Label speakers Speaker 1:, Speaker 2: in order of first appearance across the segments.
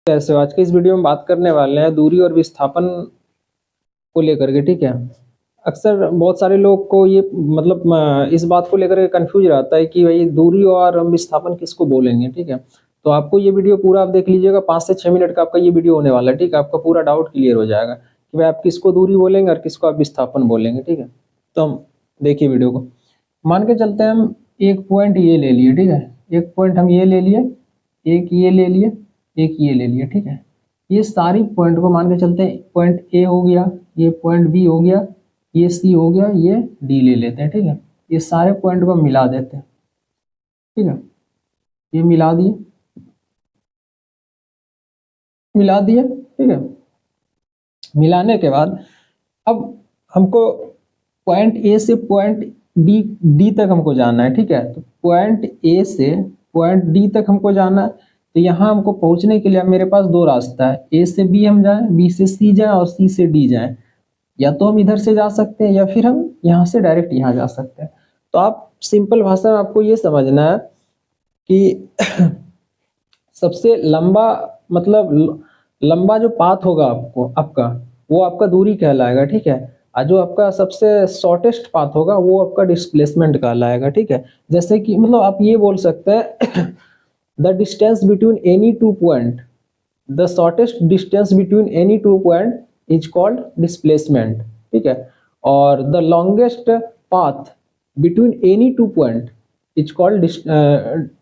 Speaker 1: कैसे हो? आज की इस वीडियो में बात करने वाले हैं दूरी और विस्थापन को लेकर के। ठीक है, अक्सर बहुत सारे लोग को ये मतलब इस बात को लेकर के कंफ्यूज रहता है कि भाई दूरी और विस्थापन किसको बोलेंगे। ठीक है, तो आपको ये वीडियो पूरा आप देख लीजिएगा, 5 से 6 मिनट का आपका ये वीडियो होने वाला है। ठीक है, आपका पूरा डाउट क्लियर हो जाएगा कि भाई आप किसको दूरी बोलेंगे और किसको आप विस्थापन बोलेंगे। ठीक है, तो हम देखिए वीडियो को। मान के चलते हैं हम एक पॉइंट ये ले लिए। ठीक है, एक पॉइंट हम ये ले लिए, एक ये ले लिए, एक ये ले लिए। ठीक है, ये सारी पॉइंट को मान के चलते हैं, पॉइंट ए हो गया, ये पॉइंट बी हो गया, ये सी हो गया, ये डी ले लेते हैं। ठीक है, ये सारे पॉइंट को मिला देते हैं। ठीक है, ये मिला दिए, मिला दिए। ठीक है, मिलाने के बाद अब हमको पॉइंट ए से पॉइंट डी डी तक हमको जाना है। ठीक है, तो पॉइंट ए से पॉइंट डी तक हमको जाना है। तो यहाँ हमको पहुंचने के लिए मेरे पास दो रास्ता है, ए से बी हम जाएं, बी से सी जाएं और सी से डी जाएं। या तो हम इधर से जा सकते हैं या फिर हम यहाँ से डायरेक्ट यहाँ जा सकते हैं। तो आप सिंपल भाषा में आपको ये समझना है कि सबसे लंबा मतलब लंबा जो पाथ होगा आपको आपका, वो आपका दूरी कहलाएगा। ठीक है, और जो आपका सबसे शॉर्टेस्ट पाथ होगा वो आपका डिस्प्लेसमेंट कहलाएगा। ठीक है, जैसे कि मतलब आप ये बोल सकते हैं the distance between any two point, the shortest distance between any two point is called displacement. ठीक है, और the longest path between any two point is called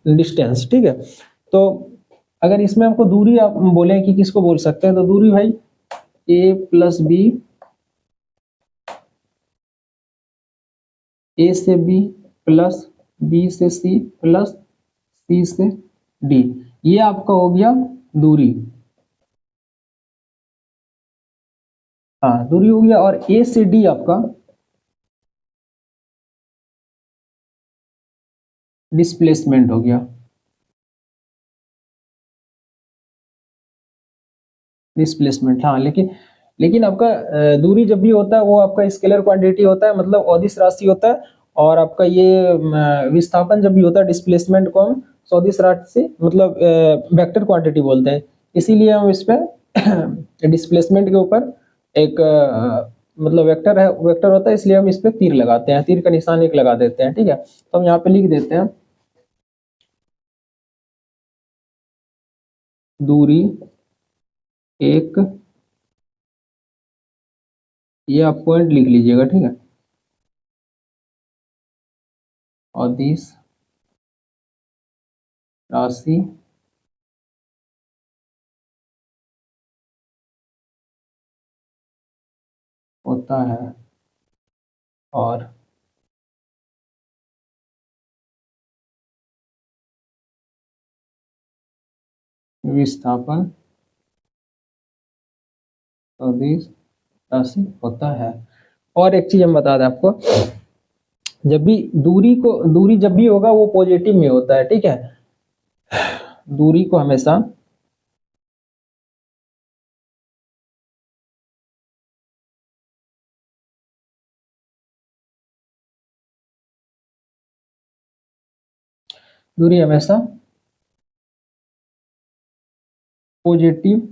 Speaker 1: distance. ठीक है, तो अगर इसमें हमको दूरी आप बोले कि किसको बोल सकते हैं, तो दूरी भाई ए प्लस बी, ए से बी प्लस बी से सी प्लस सी से डी, ये आपका हो गया दूरी। हाँ, दूरी हो गया। और ए से डी आपका डिस्प्लेसमेंट हो गया। डिस्प्लेसमेंट, हाँ, लेकिन लेकिन आपका दूरी जब भी होता है वो आपका स्केलर क्वांटिटी होता है, मतलब अदिश राशि होता है। और आपका ये विस्थापन जब भी होता है, डिस्प्लेसमेंट को हम सदिश राशि मतलब वेक्टर क्वांटिटी बोलते हैं। इसीलिए हम इस पे डिस्प्लेसमेंट के ऊपर एक मतलब वेक्टर है, वेक्टर होता है, इसलिए हम इस पे तीर लगाते हैं, तीर का निशान एक लगा देते हैं। ठीक है, तो हम यहाँ पे लिख देते हैं दूरी एक, ये आप पॉइंट लिख लीजिएगा। ठीक है, अदिश राशि होता है और विस्थापन सदिश राशि होता है। और एक चीज हम बता दें आपको, जब भी दूरी जब भी होगा वो पॉजिटिव में होता है। ठीक है, दूरी को हमेशा दूरी हमेशा पॉजिटिव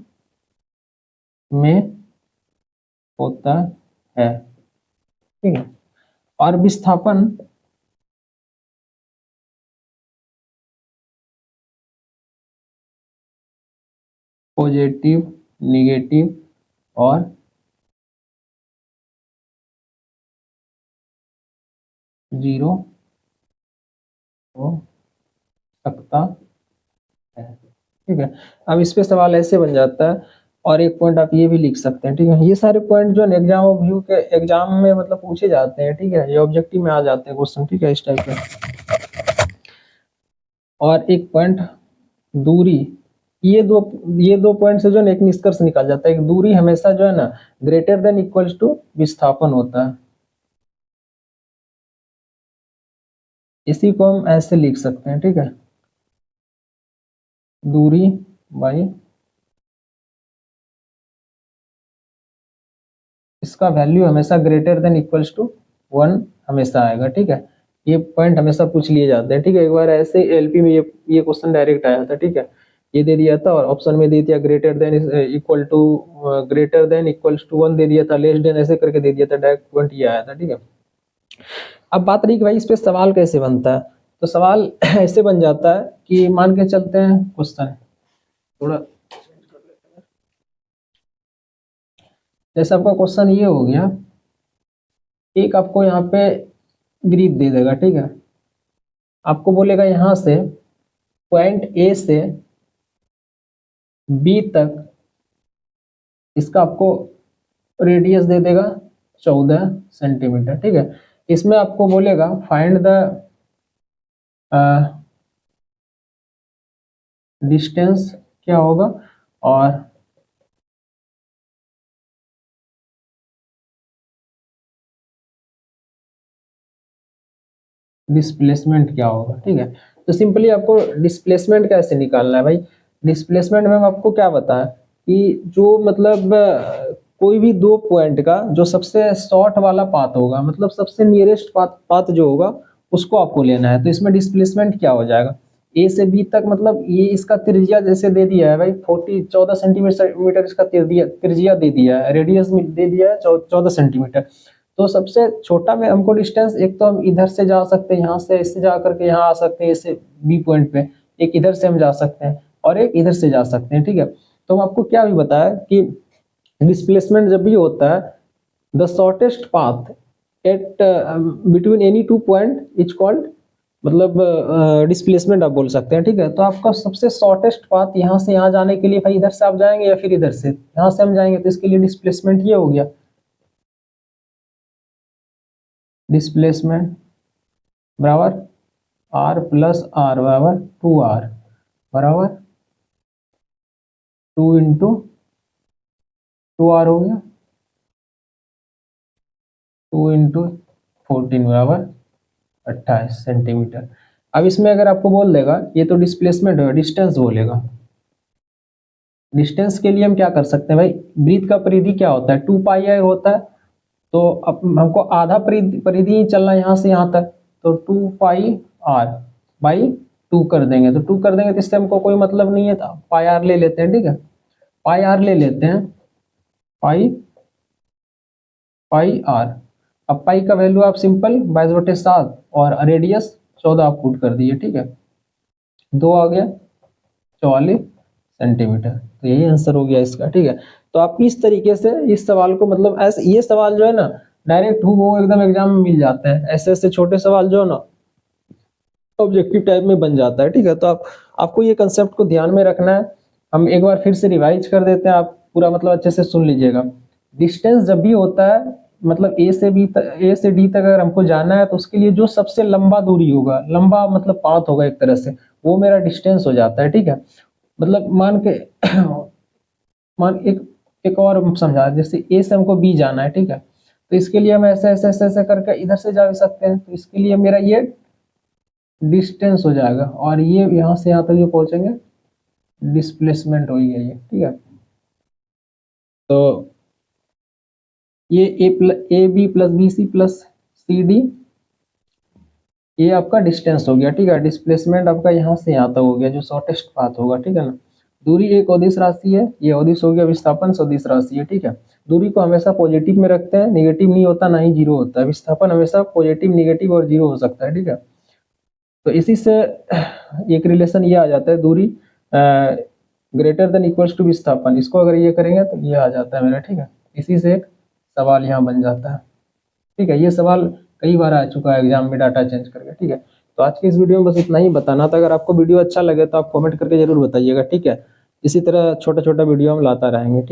Speaker 1: में होता है। ठीक है, और विस्थापन पॉजिटिव, निगेटिव और जीरो हो सकता है। ठीक है, अब इस पे सवाल ऐसे बन जाता है। और एक पॉइंट आप ये भी लिख सकते हैं। ठीक है, ये सारे पॉइंट जो एग्जाम व्यू के एग्जाम में मतलब पूछे जाते हैं। ठीक है, ये ऑब्जेक्टिव में आ जाते हैं क्वेश्चन। ठीक है, इस टाइप के। और एक पॉइंट दूरी, ये दो पॉइंट से जो है ना एक निष्कर्ष निकाल जाता है कि दूरी हमेशा जो है ना ग्रेटर देन इक्वल्स टू विस्थापन होता है। इसी को हम ऐसे लिख सकते हैं। ठीक है, दूरी बाई, इसका वैल्यू हमेशा ग्रेटर देन इक्वल्स टू 1 हमेशा आएगा। ठीक है, ये पॉइंट हमेशा पूछ लिए जाते हैं। ठीक है, एक बार ऐसे एलपी में ये क्वेश्चन डायरेक्ट आया था। ठीक है, ये दे दिया था, और ऑप्शन में दे दिया greater than equal to, greater than equals to 1 दे दिया था, लेस देन ऐसे करके दे दिया था, डायरेक्ट पॉइंट ये आया था। ठीक है, अब बात रही कि भाई इस पे सवाल कैसे बनता है। तो सवाल ऐसे बन जाता है कि मान के चलते हैं क्वेश्चन थोड़ा, जैसे आपका क्वेश्चन ये हो गया, एक आपको यहाँ पे ग्रिड दे देगा। ठीक है, आपको बोलेगा यहाँ से पॉइंट ए से बी तक इसका आपको रेडियस दे देगा 14 सेंटीमीटर। ठीक है, इसमें आपको बोलेगा फाइंड द डिस्टेंस क्या होगा और डिस्प्लेसमेंट क्या होगा। ठीक है, तो सिंपली आपको डिस्प्लेसमेंट कैसे निकालना है भाई। डिस्प्लेसमेंट में आपको क्या बताया कि जो मतलब कोई भी दो पॉइंट का जो सबसे शॉर्ट वाला पाथ होगा, मतलब सबसे नियरेस्ट पाथ जो होगा उसको आपको लेना है। तो इसमें डिस्प्लेसमेंट क्या हो जाएगा, ए से बी तक, मतलब ये इसका त्रिज्या जैसे दे दिया है भाई 14 सेंटीमीटर इसका त्रिज्या दे दिया है, रेडियस में दे दिया है 14 सेंटीमीटर। तो सबसे छोटा में हमको डिस्टेंस, एक तो हम इधर से जा सकते हैं, यहाँ से इससे जा करके यहाँ आ सकते हैं इससे बी पॉइंट पे, एक इधर से हम जा सकते हैं और एक इधर से जा सकते हैं। ठीक है, तो हम आपको क्या भी बताया कि डिस्प्लेसमेंट जब भी होता है, the shortest path at between any two point is called, मतलब डिस्प्लेसमेंट आप बोल सकते हैं। ठीक है, तो आपका सबसे शॉर्टेस्ट पाथ यहाँ से यहाँ जाने के लिए भाई इधर से आप जाएंगे या फिर इधर से, यहाँ से हम जाएंगे, तो इसके लिए डिस्प्लेसमेंट ये हो गया, डिस्प्लेसमेंट बराबर आर प्लस आर बराबर 2r बराबर 2 इंटू 2r हो गया, 2 इंटू 14 बराबर 28 सेंटीमीटर। अब इसमें अगर आपको बोल देगा, ये तो डिस्प्लेसमेंट है, डिस्टेंस बोलेगा, डिस्टेंस के लिए हम क्या कर सकते हैं भाई, वृत्त का परिधि क्या होता है 2 पाई आर होता है। तो अब हमको आधा परिधि ही चलना है यहाँ से यहाँ तक, तो 2 पाई आर बाई 2 कर देंगे, तो 2 कर देंगे तो इससे हमको कोई मतलब नहीं है, तो पाई आर ले लेते हैं। ठीक है, पाई आर ले लेते हैं, पाई पाई आर। अब पाई का वैल्यू आप सिंपल 22/7 और रेडियस 14 आप पुट कर दिए। ठीक है, 2 आ गया 44 सेंटीमीटर, तो यही आंसर हो गया इसका। ठीक है, तो आप इस तरीके से इस सवाल को, मतलब ऐसे ये सवाल जो है ना डायरेक्ट वो एकदम एग्जाम में मिल जाते हैं, ऐसे ऐसे छोटे सवाल जो है ना ऑब्जेक्टिव टाइप में बन जाता है। ठीक है, तो आपको ये कंसेप्ट को ध्यान में रखना है। हम एक बार फिर से रिवाइज कर देते हैं, आप पूरा मतलब अच्छे से सुन लीजिएगा। डिस्टेंस जब भी होता है, मतलब ए से डी तक अगर हमको जाना है, तो उसके लिए जो सबसे लंबा दूरी होगा, लंबा मतलब पाथ होगा एक तरह से, वो मेरा डिस्टेंस हो जाता है। ठीक है, मतलब मान के मान एक और समझा, जैसे ए से हमको बी जाना है। ठीक है, तो इसके लिए हम ऐसे ऐसे ऐसे ऐसे करके इधर से जा भी सकते हैं, तो इसके लिए मेरा ये डिस्टेंस हो जाएगा, और ये यहाँ से यहाँ तक जो पहुंचेंगे डिस्प्लेसमेंट हो गया ये। ठीक है, तो ये A B plus B C plus C D, ये आपका डिस्टेंस हो गया। ठीक है, डिस्प्लेसमेंट आपका यहाँ से यहाँ तक हो गया, जो शॉर्टेस्ट पाथ होगा। ठीक है ना, दूरी एक अदिश राशि है, ये अदिश हो गया, विस्थापन सदिश राशि है। ठीक है, दूरी को हमेशा पॉजिटिव में रखते हैं, नेगेटिव नहीं होता, ना ही जीरो होता है। विस्थापन हमेशा पॉजिटिव, नेगेटिव और जीरो हो सकता है। ठीक है, तो इसी से एक रिलेशन ये आ जाता है, दूरी ग्रेटर देन इक्वल्स टू विस्थापन, इसको अगर ये करेंगे तो ये आ जाता है मेरा। ठीक है, इसी से एक सवाल यहाँ बन जाता है। ठीक है, ये सवाल कई बार आ चुका है एग्जाम में डाटा चेंज करके। ठीक है, तो आज के इस वीडियो में बस इतना ही बताना था। अगर आपको वीडियो अच्छा लगे तो आप कमेंट करके जरूर बताइएगा। ठीक है, इसी तरह छोटा छोटा वीडियो हम लाता रहेंगे। ठीक है।